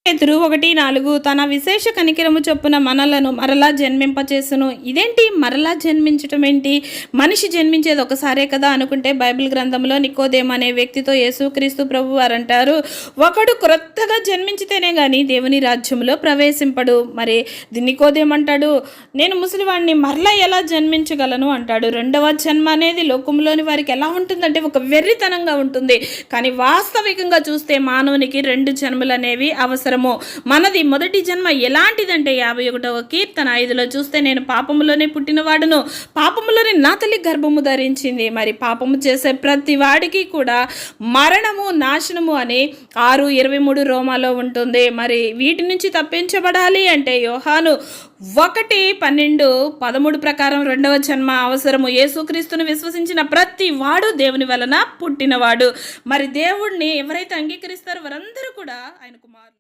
పేతురు 1:4 తన విశేష కనికరము చొప్పున మనలను మరలా జన్మింపచేసును. ఇదేంటి మరలా జన్మించటం ఏంటి? మనిషి జన్మించేది ఒకసారే కదా అనుకుంటే బైబిల్ గ్రంథంలో నికోదేము అనే వ్యక్తితో యేసుక్రీస్తు ప్రభువారు అంటారు, ఒకడు క్రొత్తగా జన్మించితేనే కానీ దేవుని రాజ్యంలో ప్రవేశింపడు. మరి నికోదేము అంటాడు, నేను ముసలివాడిని మరలా ఎలా జన్మించగలను అంటాడు. రెండవ జన్మ అనేది లోకంలోని వారికి ఎలా ఉంటుందంటే ఒక వెర్రితనంగా ఉంటుంది. కానీ వాస్తవికంగా చూస్తే మానవునికి 2 జన్మలు అనేవి అవసరం. మనది మొదటి జన్మ ఎలాంటిదంటే 51వ కీర్తన 5లో చూస్తే, నేను పాపములోనే పుట్టినవాడును, పాపములోనే నా తల్లి గర్భము ధరించింది. మరి పాపము చేసే ప్రతి వాడికి కూడా మరణము నాశనము అని 6:23 రోమాలో ఉంటుంది. మరి వీటి నుంచి తప్పించబడాలి అంటే యోహాను 1:12-13 ప్రకారం రెండవ జన్మ అవసరము. యేసుక్రీస్తును విశ్వసించిన ప్రతి వాడు దేవుని వలన పుట్టినవాడు. మరి దేవుణ్ణి ఎవరైతే అంగీకరిస్తారో వారందరూ కూడా ఆయన కుమారులు.